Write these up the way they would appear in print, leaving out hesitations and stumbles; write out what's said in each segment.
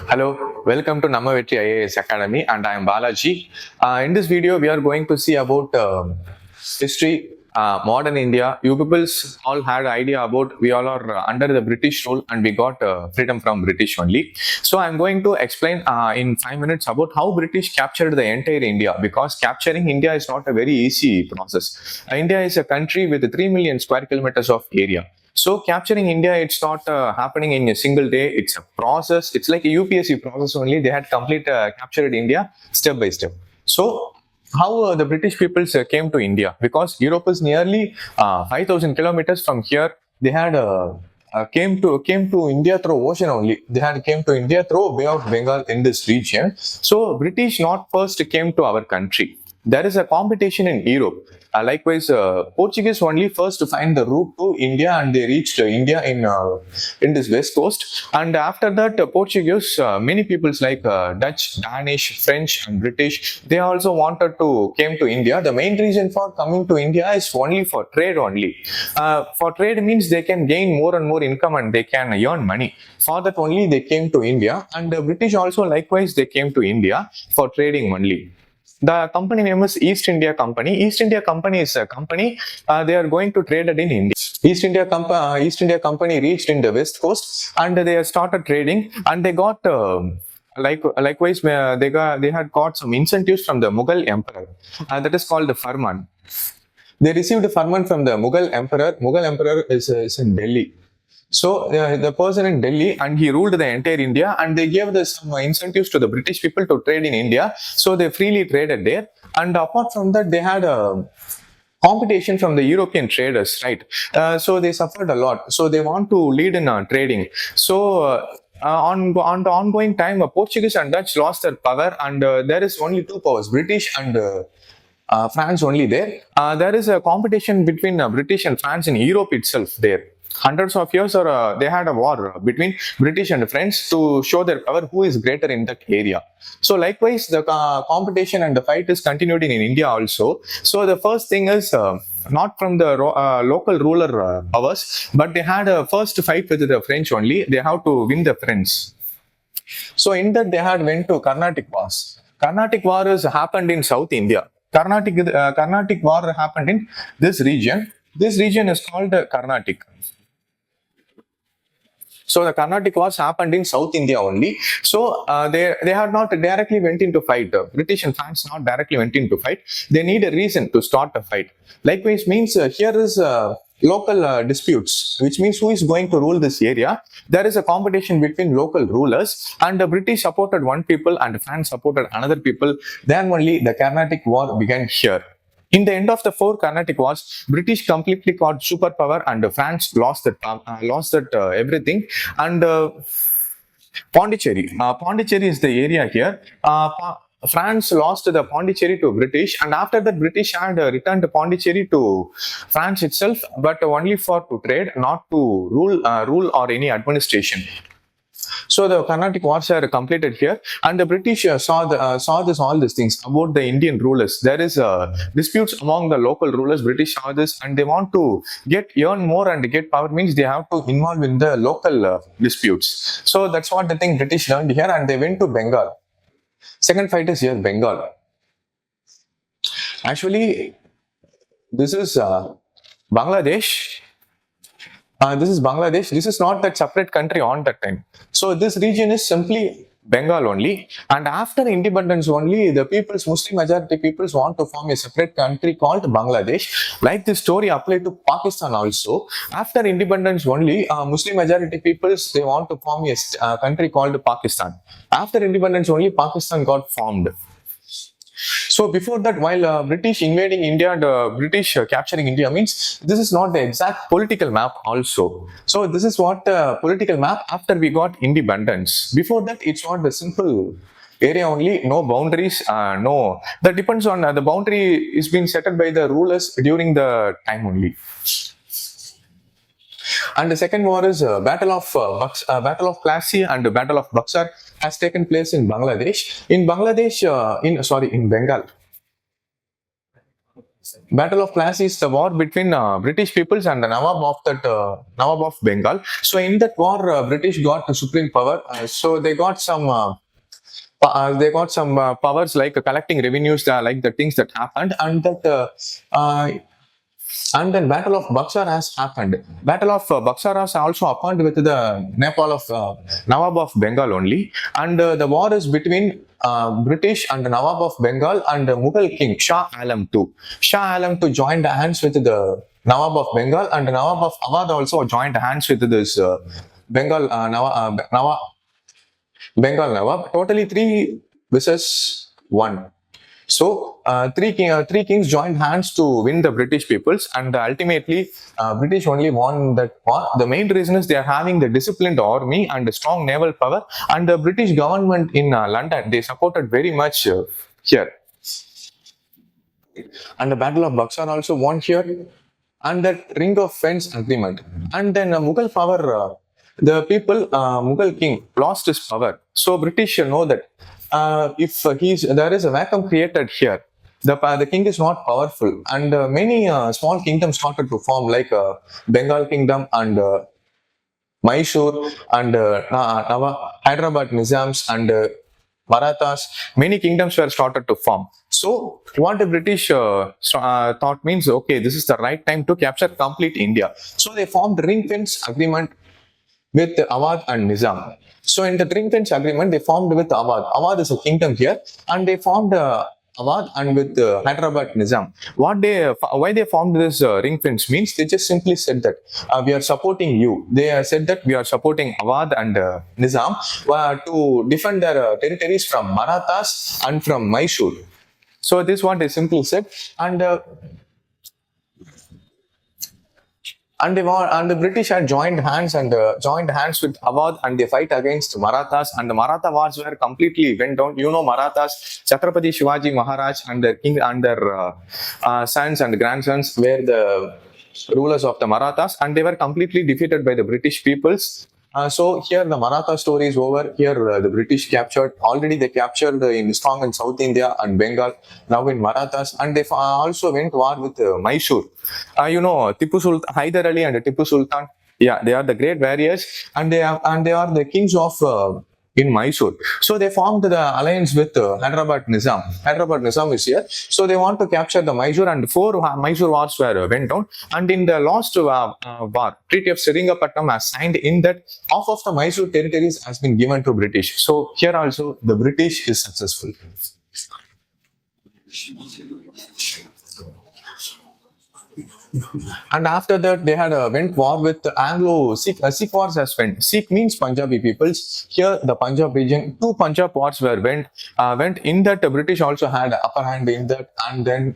Hello, welcome to Namma Vetri IAS Academy, and I am Balaji. In this video, we are going to see about history, modern India. You peoples all had idea about we all are under the British rule, and we got freedom from British only. So I am going to explain in 5 minutes about how British captured the entire India, because capturing India is not a very easy process. India is a country with 3 million square kilometers of area. So capturing India, it's not happening in a single day. It's a process. It's like a UPSC process only. They had captured India step by step. So how the British peoples came to India? Because Europe is nearly 5,000 kilometers from here. They had came to India through ocean only. They had came to India through Bay of Bengal in this region. So British not first came to our country. There is a competition in Europe. Likewise, Portuguese only first to find the route to India, and they reached India in this west coast. And after that, Portuguese, many peoples like Dutch, Danish, French, and British, they also wanted to came to India. The main reason for coming to India is only for trade only. For trade means they can gain more and more income and they can earn money. For that only they came to India, and the British also likewise they came to India for trading only. The company name is East India Company. East India Company is a company. They are going to trade it in India. East India Company reached in the west coast, and they started trading, and they got likewise they had got some incentives from the Mughal emperor. That is called the Farman. They received a Farman from the Mughal emperor. Mughal emperor is in Delhi. So the person in Delhi, and he ruled the entire India, and they gave some incentives to the British people to trade in India. So they freely traded there. And apart from that, they had a competition from the European traders, right? So they suffered a lot. So they want to lead in trading. So on the ongoing time, Portuguese and Dutch lost their power, and there is only two powers, British and France only there. There is a competition between British and France in Europe itself there. Hundreds of years, or they had a war between British and French to show their power, who is greater in that area. So likewise, the competition and the fight is continued in India also. So the first thing is not from the local ruler powers, but they had a first fight with the French only. They have to win the French. So in that they had went to Carnatic Wars. Carnatic War has happened in South India. Carnatic War happened in this region. This region is called Carnatic. So the Carnatic Wars happened in South India only. So they had not directly went into fight. British and France not directly went into fight. They need a reason to start a fight. Likewise means here is local disputes, which means who is going to rule this area. There is a competition between local rulers, and the British supported one people and France supported another people. Then only the Carnatic War began here. In the end of the four Carnatic Wars, British completely got superpower, and France lost that everything. And Pondicherry is the area here. France lost the Pondicherry to British, and after that British had returned Pondicherry to France itself, but only to trade, not to rule or any administration. So the Carnatic Wars are completed here, and the British saw all these things about the Indian rulers. There is disputes among the local rulers. British saw this, and they want to earn more and get power. Means they have to involve in the local disputes. So that's what the thing British learned here, and they went to Bengal. Second fight is here, Bengal. Actually, this is Bangladesh. This is Bangladesh. This is not that separate country on that time. So this region is simply Bengal only. And after independence only, the Muslim majority peoples want to form a separate country called Bangladesh. Like this story applied to Pakistan also. After independence only, Muslim majority peoples, they want to form a country called Pakistan. After independence only, Pakistan got formed. So before that, while British invading India and British capturing India, means this is not the exact political map also. So this is what political map after we got independence. Before that, it's not the simple area only, no boundaries, no. That depends on the boundary is being set by the rulers during the time only. And the second war is Battle of Plassey and Battle of Buxar has taken place in Bangladesh. In Bengal. Battle of Plassey is the war between British peoples and the Nawab of Bengal. So in that war, British got the supreme power. So they got some. Powers like collecting revenues, like the things that happened, uh, and then Battle of Buxar has happened. Battle of Buxar has also happened with the Nepal of Nawab of Bengal only. And the war is between British and the Nawab of Bengal and the Mughal king Shah Alam II. Shah Alam II joined hands with the Nawab of Bengal, and the Nawab of Awadh also joined hands with this Bengal Bengal Nawab. Totally 3 versus 1. So three kings joined hands to win the British peoples, and ultimately British only won that war. The main reason is they are having the disciplined army and a strong naval power, and the British government in London, they supported very much here. And the Battle of Buxar also won here, and that Ring of Fence agreement. And then Mughal power, the people, Mughal king lost his power. So British know that if there is a vacuum created here, the king is not powerful, and many small kingdoms started to form, like Bengal kingdom and Mysore and Hyderabad Nizams and Marathas. Many kingdoms were started to form. So what the British thought means, okay, this is the right time to capture complete India. So they formed ring fence agreement with Awadh and Nizam. So in the ring fence agreement, they formed with Awadh. Awadh is a kingdom here, and they formed Awadh and with Hyderabad Nizam. Why they formed this ring fence means, they just simply said that we are supporting you. They said that we are supporting Awadh and Nizam to defend their territories from Marathas and from Mysore. So this is what they simply said, and the British had joined hands with Awadh, and they fight against Marathas, and the Maratha wars were completely went down. You know, Marathas, Chhatrapati Shivaji Maharaj and their king and their sons and grandsons were the rulers of the Marathas, and they were completely defeated by the British peoples. So here the Maratha story is over. Here the British captured, already they captured in strong in South India and Bengal, now in Marathas, and they also went war with Mysore. You know, Tipu Sultan, Hyder Ali and Tipu Sultan. Yeah, they are the great warriors, and they are the kings of in Mysore. So they formed the alliance with Hyderabad Nizam. Hyderabad Nizam is here. So they want to capture the Mysore, and 4 Mysore wars were went down. And in the last war, Treaty of Seringapatam has signed in that half of the Mysore territories has been given to British. So here also the British is successful. And after that, they had went war with Anglo-Sikh. Sikh wars has went. Sikh means Punjabi peoples. Here, the Punjab region, 2 Punjab wars went in that. The British also had upper hand in that, and then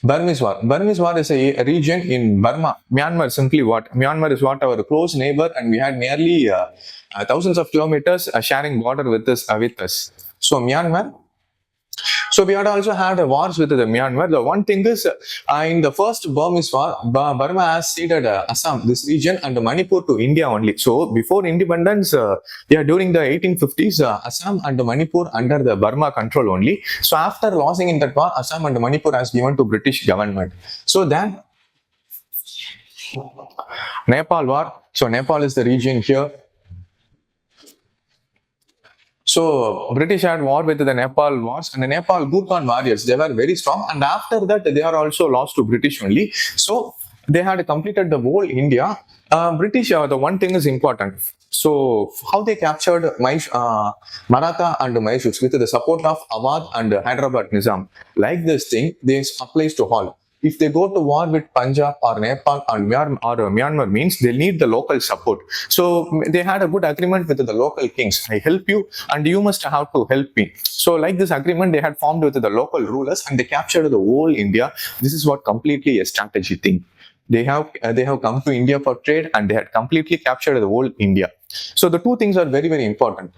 Burmese War. Burmese War is a region in Burma, Myanmar. Simply what? Myanmar is what our close neighbor, and we had nearly thousands of kilometers sharing border with us. So Myanmar. So we had also had wars with the Myanmar. The one thing is, in the first Burmese war, Burma has ceded Assam, this region, and Manipur to India only. So before independence, during the 1850s, Assam and Manipur under the Burma control only. So after losing in that war, Assam and Manipur has given to British government. So then Nepal war. So Nepal is the region here. So British had war with the Nepal wars, and the Nepal Gurkhan warriors, they were very strong, and after that they are also lost to British only. So they had completed the whole India. British, the one thing is important. So how they captured Maratha and Mysore with the support of Awadh and Hyderabad Nizam. Like this thing, this applies to all. If they go to war with Punjab or Nepal or Myanmar means they need the local support. So they had a good agreement with the local kings. I help you and you must have to help me. So like this agreement they had formed with the local rulers, and they captured the whole India. This is what completely a strategy thing. They have come to India for trade, and they had completely captured the whole India. So the two things are very, very important.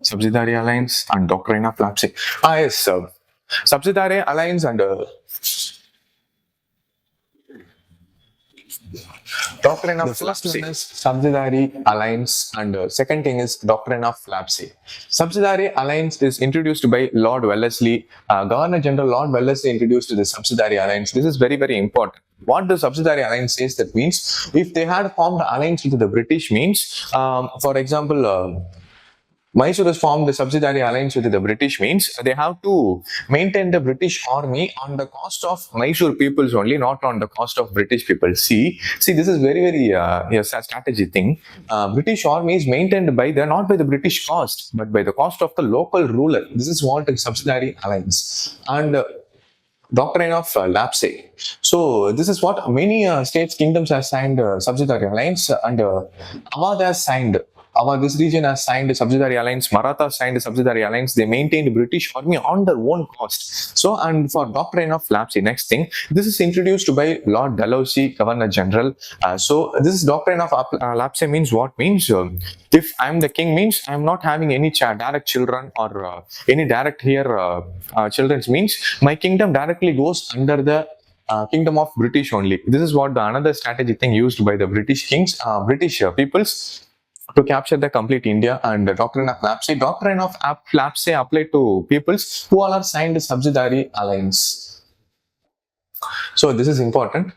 Subsidiary alliance and doctrine of lapsing. Yes, subsidiary alliance and Doctrine of The first lapse. one is Subsidiary alliance, and second thing is doctrine of lapse. Subsidiary alliance is introduced by Lord Wellesley. Governor General Lord Wellesley introduced the subsidiary alliance. This is very, very important. What the subsidiary alliance says, that means if they had formed alliance with the British means, for example, Mysore has formed the subsidiary alliance with the British means they have to maintain the British army on the cost of Mysore peoples only, not on the cost of British people. See, this is very, very strategy thing. British army is maintained by not by the British cost, but by the cost of the local ruler. This is what a subsidiary alliance. And doctrine of lapse. So this is what many states, kingdoms have signed subsidiary alliance, and Awadh has signed. This region has signed a subsidiary alliance. Maratha signed a subsidiary alliance. They maintained British army on their own cost. So, and for doctrine of lapse, next thing, this is introduced by Lord Dalhousie, Governor General. So this is doctrine of lapse means what means? If I'm the king means I'm not having any direct children or any direct here children means my kingdom directly goes under the kingdom of British only. This is what the another strategy thing used by the British kings, British peoples to capture the complete India. And the doctrine of lapse. Doctrine of lapse applied to peoples who all are signed a subsidiary alliance. So this is important.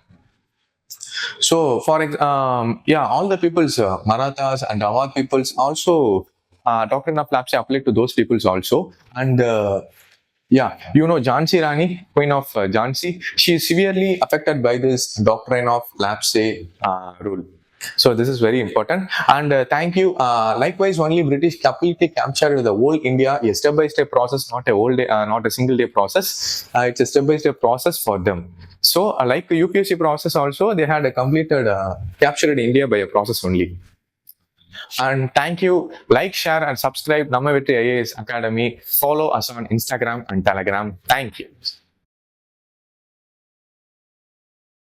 So for all the peoples, Marathas and Awadh peoples also, doctrine of lapse applied to those peoples also. And Jhansi Rani, Queen of Jhansi, she is severely affected by this doctrine of lapse rule. So this is very important. And thank you. Likewise, only British completely captured the whole India. A step-by-step process, not a single day process. It's a step-by-step process for them. So like the UPSC process also, they had completed captured India by a process only. And thank you. Like, share, and subscribe Namma Vetri IAS Academy. Follow us on Instagram and Telegram. Thank you.